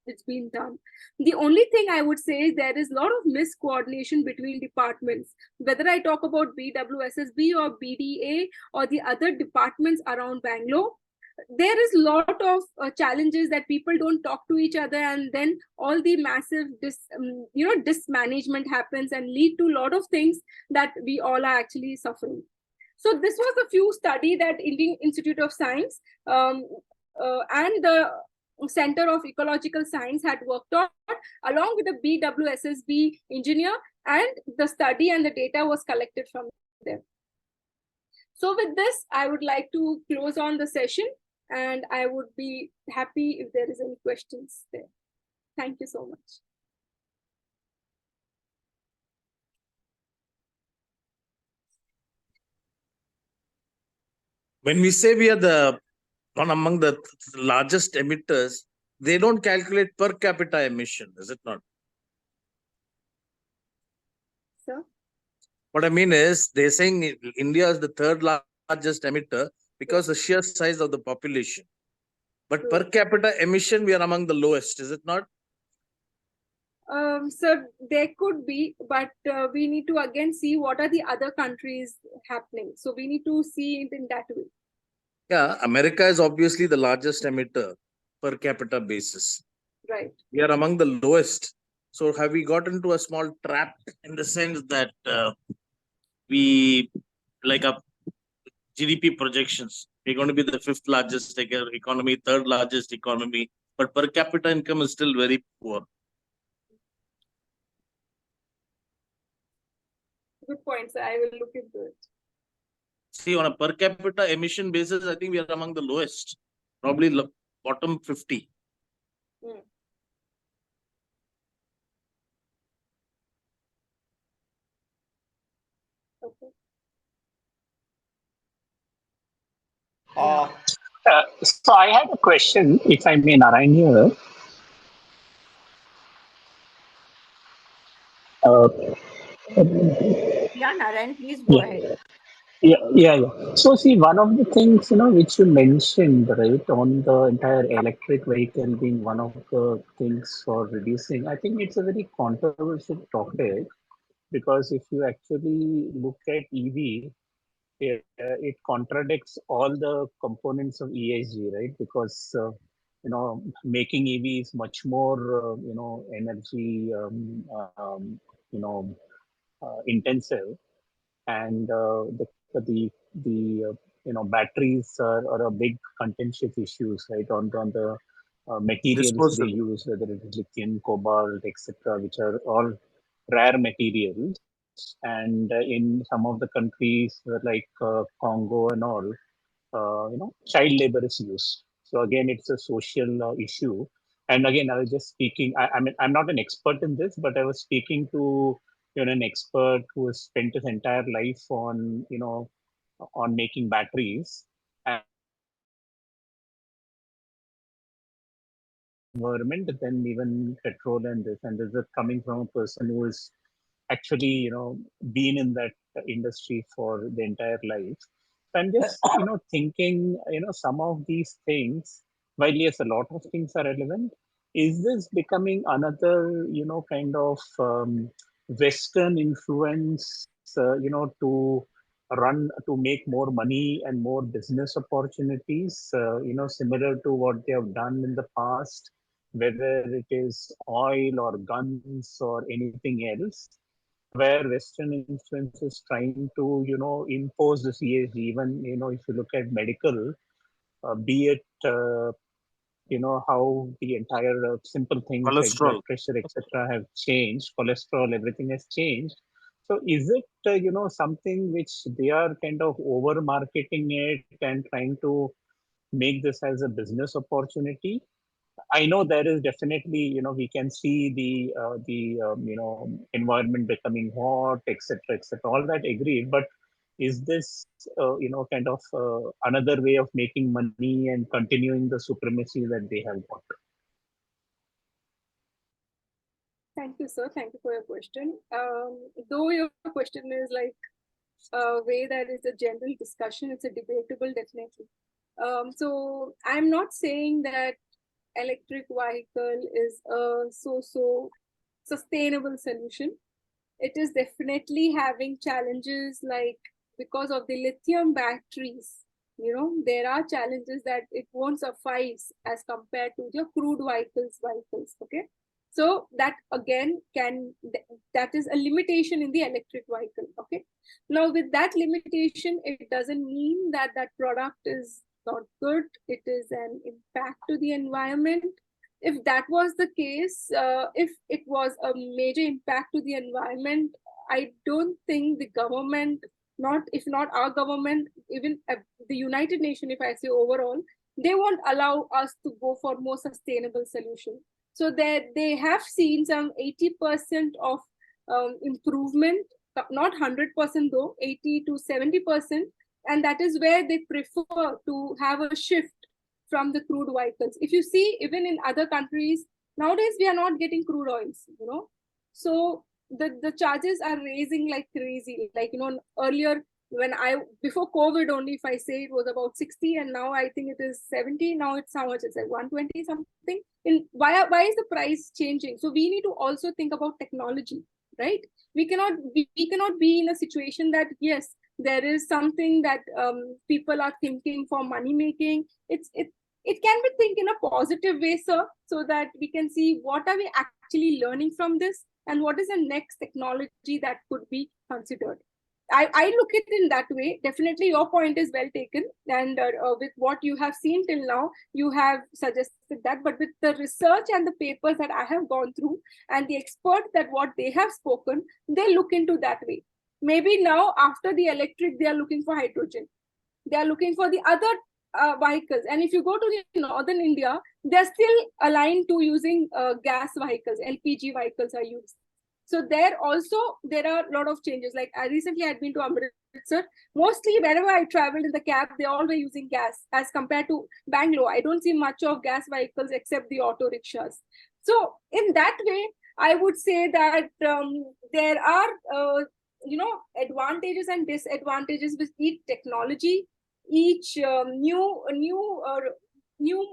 it's been done. The only thing I would say is there is a lot of miscoordination between departments. Whether I talk about BWSSB or BDA or the other departments around Bangalore, there is a lot of challenges that people don't talk to each other, and then all the massive dismanagement happens and lead to a lot of things that we all are actually suffering. So this was a few study that Indian Institute of Science and the Center of Ecological Science had worked on, along with the BWSSB engineer, and the study and the data was collected from there. So with this, I would like to close on the session, and I would be happy if there is any questions there. Thank you so much. When we say we are the one among the largest emitters, they don't calculate per capita emission, is it not? Sir? What I mean is, they're saying India is the third largest emitter because the sheer size of the population. But per capita emission, we are among the lowest, is it not? So there could be, but we need to again see what are the other countries happening. So we need to see it in that way. Yeah, America is obviously the largest emitter per capita basis. Right. We are among the lowest. So have we got into a small trap in the sense that we, like our GDP projections, we're going to be the 5th largest economy, 3rd largest economy, but per capita income is still very poor. Good point, sir. I will look into it. See, on a per capita emission basis, I think we are among the lowest, probably bottom 50. Okay. So I had a question, if I may, Narayan here. Yeah, Narayan, please go ahead. Yeah. So see, one of the things, which you mentioned, right, on the entire electric vehicle being one of the things for reducing, I think it's a very controversial topic, because if you actually look at EV, it contradicts all the components of ESG, right? Because making EV is much more energy intensive, and the batteries are a big contentious issues, right, on the materials they Disposal. use, whether it is lithium, cobalt, etc., which are all rare materials. And in some of the countries like Congo and all, child labor is used. So again, it's a social issue. And again, I was just speaking. I mean, I'm not an expert in this, but I was speaking to an expert who has spent his entire life on on making batteries. And environment than even petrol and this. And this is coming from a person who is actually, been in that industry for the entire life. I'm just, thinking, some of these things, while yes, a lot of things are relevant, is this becoming another, kind of Western influence, to make more money and more business opportunities, similar to what they have done in the past, whether it is oil or guns or anything else, where Western influence is trying to, impose this ESG. Even, if you look at medical, be it, how the entire simple things like blood Cholesterol. pressure, etc., have changed, cholesterol, everything has changed. So is it, something which they are kind of over marketing it and trying to make this as a business opportunity? I know there is definitely, we can see the environment becoming hot, etc., etc. All that agreed, but is this, kind of another way of making money and continuing the supremacy that they have got? Thank you, sir. Thank you for your question. Though your question is like a way that is a general discussion, it's a debatable, definitely. So I'm not saying that electric vehicle is a so sustainable solution. It is definitely having challenges, like because of the lithium batteries. There are challenges that it won't suffice as compared to your crude vehicles. Okay. So that again that is a limitation in the electric vehicle. Okay. Now with that limitation, it doesn't mean that that product is not good. It is an impact to the environment. If that was the case, if it was a major impact to the environment, I don't think the government, if not our government, even the United Nations, if I say overall, they won't allow us to go for more sustainable solution. So they have seen some 80% of improvement, not 100% though, 80 to 70%. And that is where they prefer to have a shift from the crude vehicles. If you see, even in other countries, nowadays we are not getting crude oils, So the charges are raising like crazy. Like, earlier before COVID only, if I say, it was about 60, and now I think it is 70. Now it's how much? It's like 120 something. Why is the price changing? So we need to also think about technology, right? We cannot be in a situation that, yes, there is something that people are thinking for money making. It can be think in a positive way, sir, so that we can see what are we actually learning from this and what is the next technology that could be considered. I look at it in that way. Definitely your point is well taken. And with what you have seen till now, you have suggested that. But with the research and the papers that I have gone through and the experts that what they have spoken, they look into that way. Maybe now after the electric, they are looking for hydrogen. They are looking for the other vehicles. And if you go to the northern India, they're still aligned to using gas vehicles, LPG vehicles are used. So there are a lot of changes. Like I recently had been to Amritsar. Mostly wherever I traveled in the cab, they all were using gas as compared to Bangalore. I don't see much of gas vehicles except the auto rickshaws. So in that way, I would say that there are, advantages and disadvantages with each technology, each new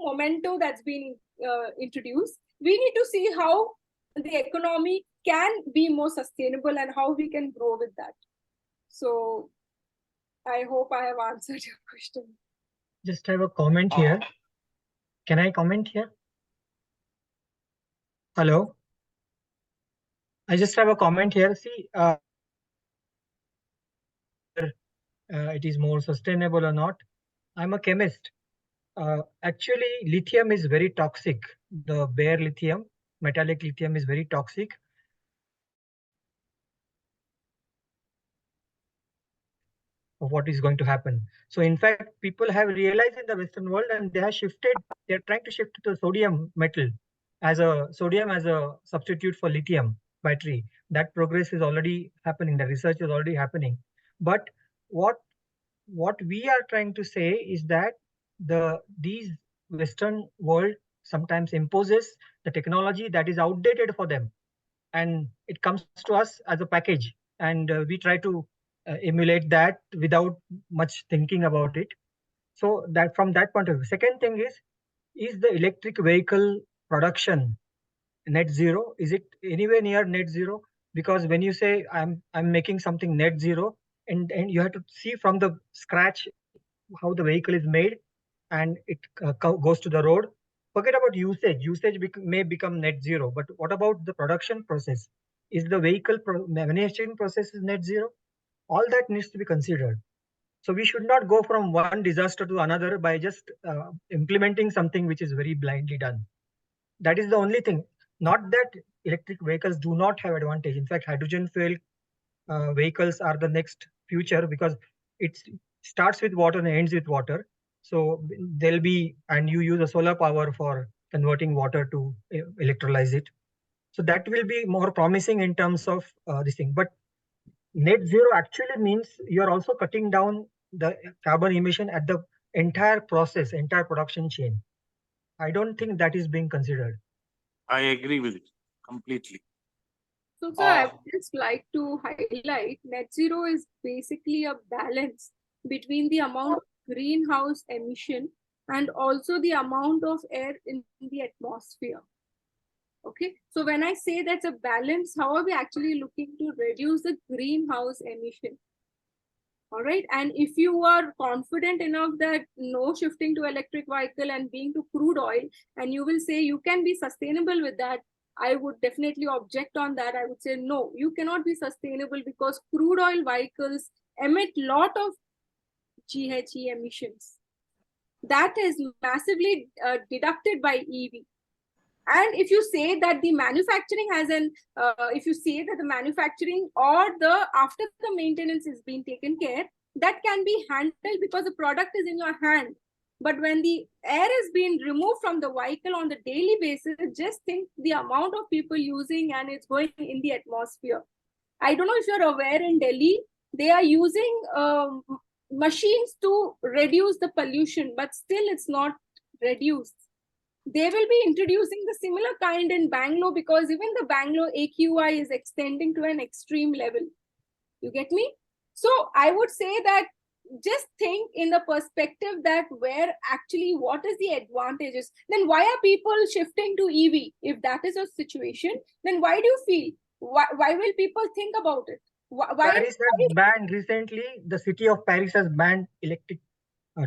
memento that's been introduced. We need to see how the economy can be more sustainable and how we can grow with that. So I hope I have answered your question. Just have a comment here. Can I comment here? Hello? I just have a comment here. See, it is more sustainable or not. I'm a chemist. Actually, lithium is very toxic. The bare lithium, metallic lithium is very toxic. Of what is going to happen. So in fact, people have realized in the Western world and they have shifted, they're trying to shift to sodium metal as a substitute for lithium battery. That progress is already happening. The research is already happening. But what we are trying to say is that these Western world sometimes imposes the technology that is outdated for them, and it comes to us as a package, and we try to emulate that without much thinking about it. So that from that point of view. Second thing is the electric vehicle production net zero? Is it anywhere near net zero? Because when you say I'm making something net zero, and you have to see from the scratch how the vehicle is made, and it goes to the road. Forget about usage. May become net zero, but what about the production process? Is the vehicle manufacturing process is net zero? All that needs to be considered. So we should not go from one disaster to another by just implementing something which is very blindly done. That is the only thing. Not that electric vehicles do not have advantage. In fact, hydrogen fuel vehicles are the next future, because it starts with water and ends with water. So there'll be, and you use a solar power for converting water to electrolyze it. So that will be more promising in terms of this thing. But net zero actually means you're also cutting down the carbon emission at the entire process, entire production chain. I don't think that is being considered. I agree with it completely. So, sir, I would just like to highlight net zero is basically a balance between the amount of greenhouse emission and also the amount of air in the atmosphere. Okay, so when I say that's a balance, how are we actually looking to reduce the greenhouse emission? All right, and if you are confident enough that no shifting to electric vehicle and being to crude oil, and you will say you can be sustainable with that, I would definitely object on that. I would say no, you cannot be sustainable because crude oil vehicles emit lot of GHG emissions. That is massively deducted by EV. And if you say that the manufacturing has if you say that the manufacturing or the after the maintenance is being taken care, that can be handled because the product is in your hand. But when the air is being removed from the vehicle on the daily basis, just think the amount of people using and it's going in the atmosphere. I don't know if you're aware, in Delhi, they are using machines to reduce the pollution, but still it's not reduced. They will be introducing the similar kind in Bangalore, because even the Bangalore AQI is extending to an extreme level. You get me? So I would say that just think in the perspective that where actually what is the advantages. Then why are people shifting to EV? If that is a situation, then why do you feel? Why will people think about it? Paris has banned recently, the city of Paris has banned electric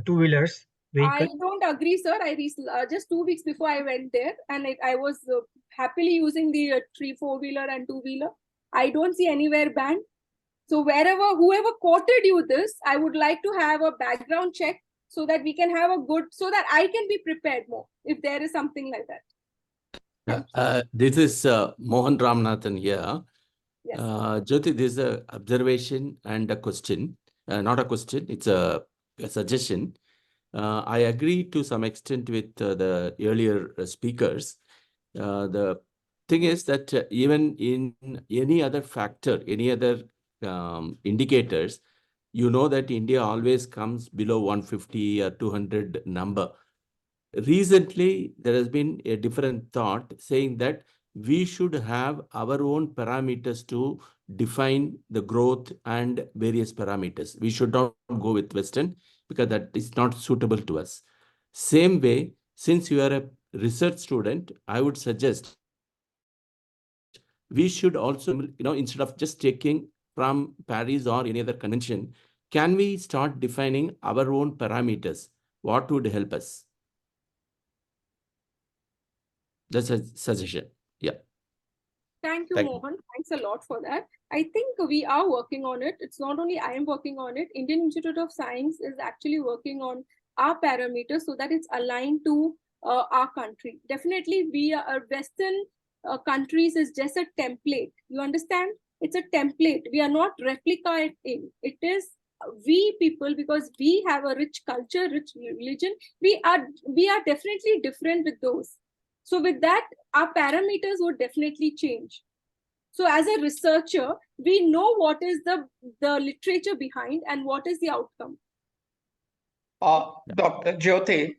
two-wheelers. I don't agree, sir. Just 2 weeks before I went there, and I was happily using the 3-4-wheeler and 2-wheeler. I don't see anywhere banned. So whoever quoted you this, I would like to have a background check so that we can have so that I can be prepared more if there is something like that. This is Mohan Ramanathan here. Yes. Jyoti, this is an observation and a question. Not a question, it's a suggestion. I agree to some extent with the earlier speakers. The thing is that even in any other factor, any other indicators, you know that India always comes below 150 or 200 number. Recently, there has been a different thought saying that we should have our own parameters to define the growth and various parameters. We should not go with Western because that is not suitable to us. Same way, since you are a research student, I would suggest we should also, instead of just taking from Paris or any other convention, can we start defining our own parameters? What would help us? That's a suggestion. Yeah. Thank you, Mohan. Thanks a lot for that. I think we are working on it. It's not only I am working on it. Indian Institute of Science is actually working on our parameters so that it's aligned to our country. Definitely, we are Western countries is just a template. You understand? It's a template. We are not replicating. It is we people, because we have a rich culture, rich religion. We are definitely different with those. So with that, our parameters would definitely change. So as a researcher, we know what is the literature behind and what is the outcome. Dr. Jyoti,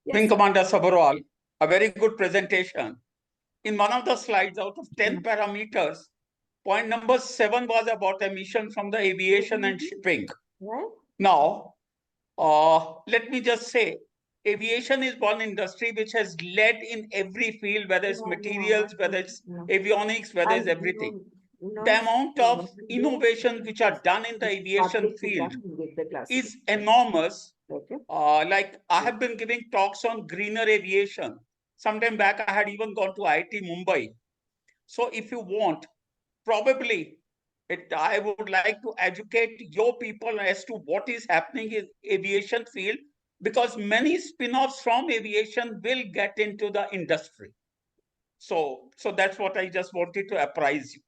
Yes, Wing sir. Commander Sabharwal, a very good presentation. In one of the slides, out of 10 parameters, point number 7 was about emission from the aviation and shipping. Right? Now, let me just say, aviation is one industry which has led in every field, whether it's materials, whether it's avionics, whether it's everything. The amount of innovation which are done in the aviation field is enormous. Okay. Like I have been giving talks on greener aviation. Sometime back, I had even gone to IIT Mumbai. So if you want, probably I would like to educate your people as to what is happening in aviation field, because many spin-offs from aviation will get into the industry. So that's what I just wanted to apprise you.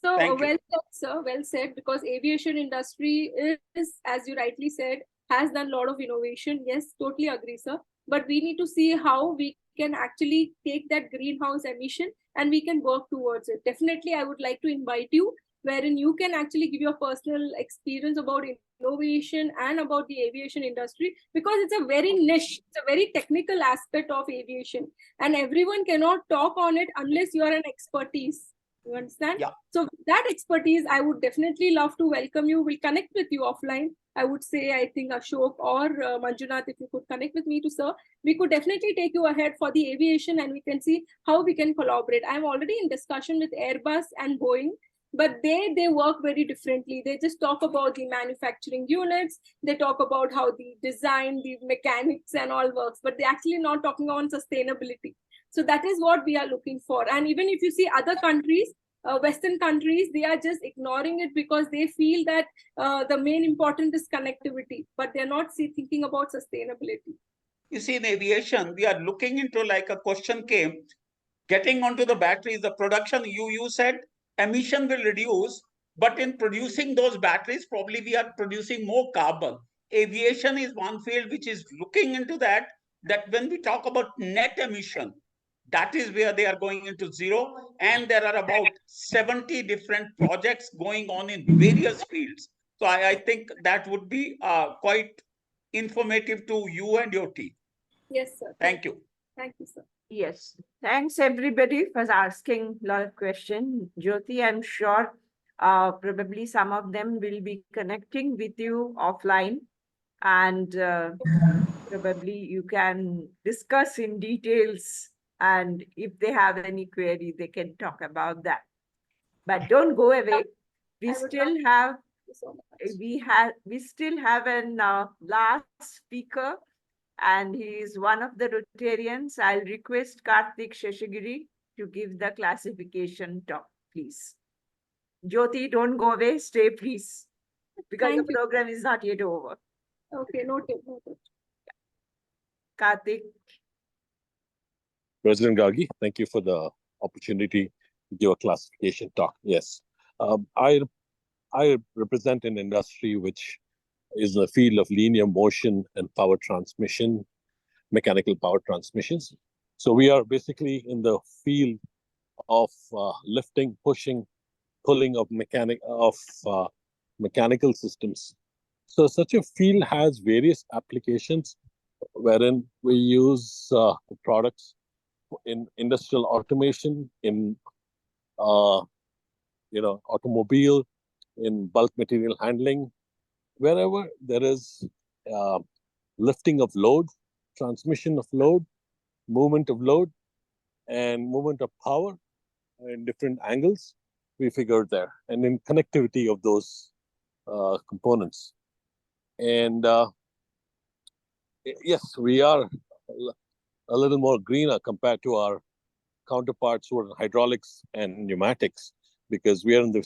So Thank you. well said, sir. Well said, because aviation industry is, as you rightly said, has done a lot of innovation. Yes, totally agree, sir. But we need to see how we can actually take that greenhouse emission and we can work towards it. Definitely, I would like to invite you, wherein you can actually give your personal experience about innovation and about the aviation industry, because it's a very niche, it's a very technical aspect of aviation, and everyone cannot talk on it unless you are an expertise. You understand? Yeah. So that expertise, I would definitely love to welcome you. We'll connect with you offline. I would say, I think Ashok or Manjunath, if you could connect with me to sir, we could definitely take you ahead for the aviation and we can see how we can collaborate. I'm already in discussion with Airbus and Boeing, but they work very differently. They just talk about the manufacturing units. They talk about how the design, the mechanics and all works, but they're actually not talking on sustainability. So that is what we are looking for. And even if you see other countries, Western countries, they are just ignoring it because they feel that the main important is connectivity, but they're not thinking about sustainability. You see, in aviation, we are looking into, like a question came, getting onto the batteries, the production, you said emission will reduce, but in producing those batteries, probably we are producing more carbon. Aviation is one field which is looking into that when we talk about net emission, that is where they are going into zero. And there are about 70 different projects going on in various fields. So I think that would be quite informative to you and your team. Yes, sir. Thank you. Thank you, sir. Yes, thanks everybody for asking a lot of questions. Jyoti, I'm sure probably some of them will be connecting with you offline, and probably you can discuss in details, and if they have any query, they can talk about that. But don't go away. We I would still love have Thank you so much. we still have an last speaker, and he is one of the Rotarians. I'll request Karthik Sheshagiri to give the classification talk, please. Jyoti, don't go away, stay please, because Thank the you. program is not yet over. Okay, noted. Karthik. President Gargi, thank you for the opportunity to give a classification talk. Yes, I represent an industry which is in the field of linear motion and power transmission, mechanical power transmissions. So we are basically in the field of lifting, pushing, pulling of mechanical systems. So such a field has various applications wherein we use products in industrial automation, in automobile, in bulk material handling, wherever there is lifting of load, transmission of load, movement of load, and movement of power in different angles, we figured there, and in connectivity of those components. And yes, we are a little more greener compared to our counterparts who are in hydraulics and pneumatics, because we are in the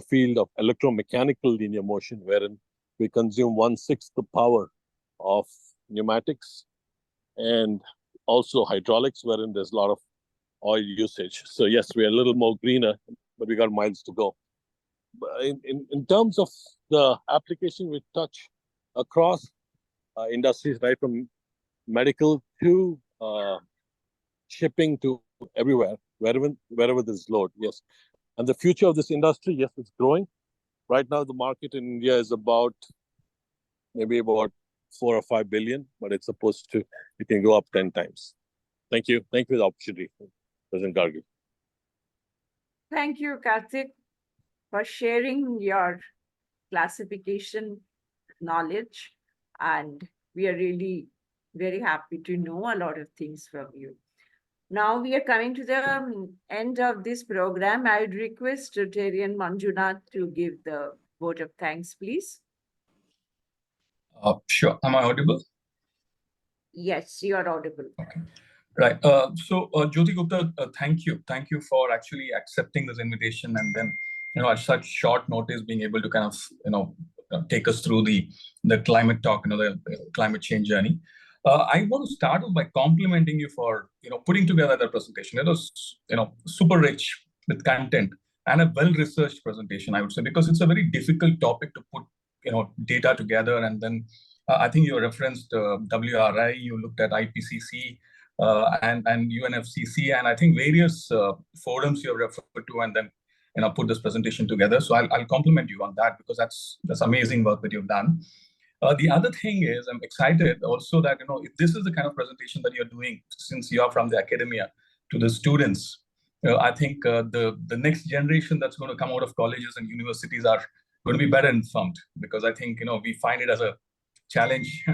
field of electromechanical linear motion, wherein we consume 1/6 the power of pneumatics, and also hydraulics, wherein there's a lot of oil usage. So yes, we are a little more greener, but we got miles to go. But in terms of the application, we touch across industries, right from medical to shipping to everywhere, wherever there's load. Yes, and the future of this industry, yes, it's growing. Right now, the market in India is maybe about 4 or 5 billion, but it's supposed to, it can go up 10 times. Thank you. Thank you for the opportunity, President Gargi. Thank you, Karthik, for sharing your classification knowledge. And we are really very happy to know a lot of things from you. Now we are coming to the end of this program. I would request Rotarian Manjunath to give the vote of thanks, please. Sure. Am I audible? Yes, you are audible. Okay. Right. So Jyoti Gupta, thank you. Thank you for actually accepting this invitation and then, at such short notice, being able to kind of, take us through the climate talk, the climate change journey. I want to start off by complimenting you for, putting together the presentation. It was, super rich with content and a well-researched presentation, I would say, because it's a very difficult topic to put, data together. And then I think you referenced WRI, you looked at IPCC and UNFCCC, and I think various forums you have referred to, and then, put this presentation together. So I'll compliment you on that, because that's amazing work that you've done. The other thing is, I'm excited also that, if this is the kind of presentation that you're doing, since you are from the academia to the students, I think the next generation that's going to come out of colleges and universities are going to be better informed, because I think, we find it as a challenge,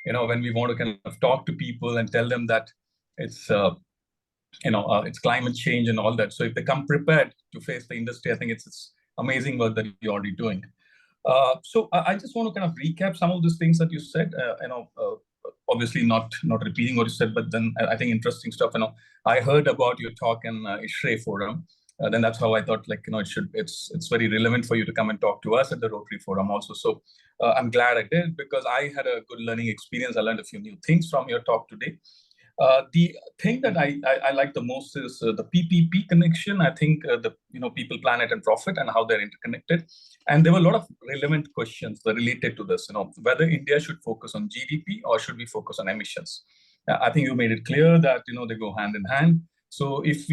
when we want to kind of talk to people and tell them that it's, it's climate change and all that. So if they come prepared to face the industry, I think it's amazing work that you're already doing. So I just want to kind of recap some of these things that you said, obviously not repeating what you said, but then I think interesting stuff. I heard about your talk in ISHRE Forum. Then that's how I thought, it's very relevant for you to come and talk to us at the Rotary Forum also. So I'm glad I did, because I had a good learning experience. I learned a few new things from your talk today. The thing that I like the most is the PPP connection. I think people, planet, and profit, and how they're interconnected. And there were a lot of relevant questions related to this. Whether India should focus on GDP or should we focus on emissions. I think you made it clear that they go hand in hand. So if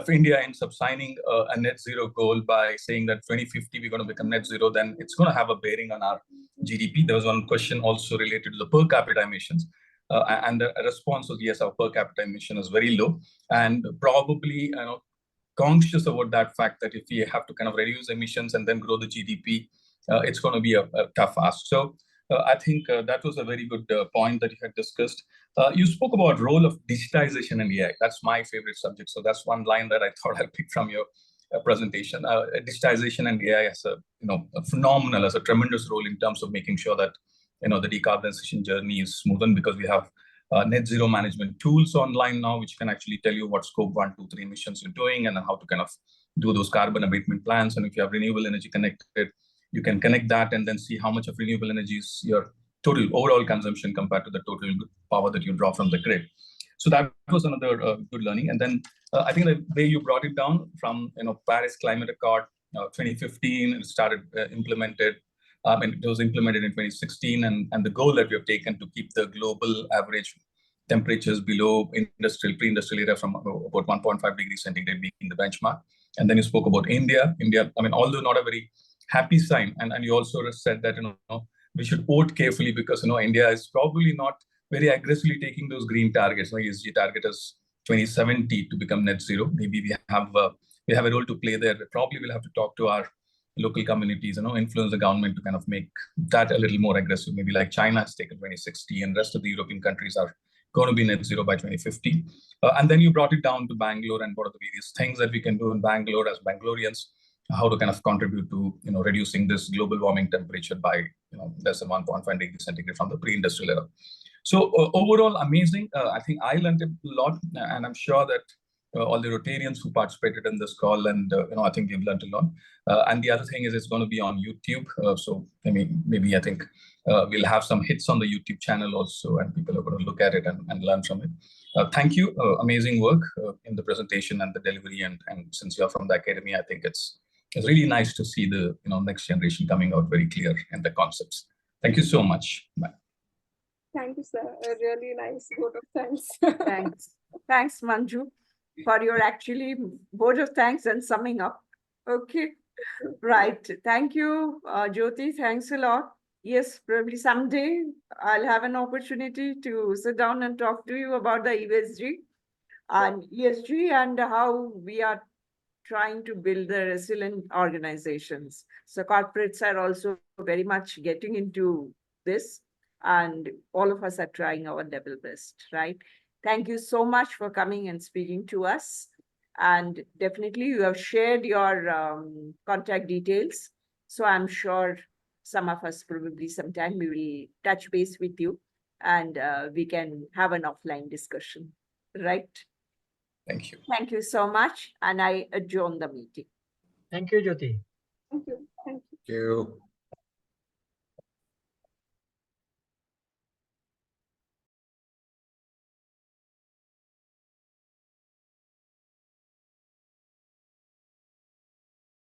India ends up signing a net zero goal by saying that 2050 we're going to become net zero, then it's going to have a bearing on our GDP. There was one question also related to the per capita emissions. And the response was, yes, our per capita emission is very low, and probably conscious about that fact that if we have to kind of reduce emissions and then grow the GDP, it's going to be a tough ask. So I think that was a very good point that you had discussed. You spoke about role of digitization and AI. That's my favorite subject. So that's one line that I thought I'd pick from your presentation. Digitization and AI has a tremendous role in terms of making sure that the decarbonization journey is smoothened, because we have net zero management tools online now, which can actually tell you what scope 1, 2, 3 emissions you're doing, and then how to kind of do those carbon abatement plans. And if you have renewable energy connected, you can connect that and then see how much of renewable energy is your total overall consumption compared to the total power that you draw from the grid. So that was another good learning. And then I think the way you brought it down from Paris Climate Accord 2015, it started implemented. It was implemented in 2016, and the goal that we have taken to keep the global average temperatures below pre-industrial era from about 1.5 degrees centigrade being the benchmark. And then you spoke about India. Although not a very happy sign, and you also said that we should vote carefully, because India is probably not very aggressively taking those green targets. ESG target is 2070 to become net zero. Maybe we have a role to play there. Probably we'll have to talk to our local communities, influence the government to kind of make that a little more aggressive. Maybe like China has taken 2060, and rest of the European countries are going to be net zero by 2050. And then you brought it down to Bangalore and what are the various things that we can do in Bangalore as Bangaloreans, how to kind of contribute to reducing this global warming temperature by less than 1.5 degrees centigrade from the pre-industrial era. So overall, amazing. I think I learned a lot, and I'm sure that all the Rotarians who participated in this call, and I think we've learned a lot. And the other thing is it's going to be on YouTube. So I mean, maybe I think we'll have some hits on the YouTube channel also, and people are going to look at it and learn from it. Thank you. Amazing work in the presentation and the delivery. And since you're from the academy, I think it's really nice to see the next generation coming out very clear in the concepts. Thank you so much. Bye. Thank you, sir. A really nice vote of thanks. Thanks. Thanks, Manju, for your actually vote of thanks and summing up. Okay. Right. Thank you, Jyoti. Thanks a lot. Yes, probably someday I'll have an opportunity to sit down and talk to you about the ESG and ESG and how we are trying to build the resilient organizations. So corporates are also very much getting into this, and all of us are trying our level best, right? Thank you so much for coming and speaking to us. And definitely you have shared your contact details. So I'm sure some of us probably sometime we will touch base with you and we can have an offline discussion, right? Thank you. Thank you so much. And I adjourn the meeting. Thank you, Jyoti. Thank you. Thank you. Thank you.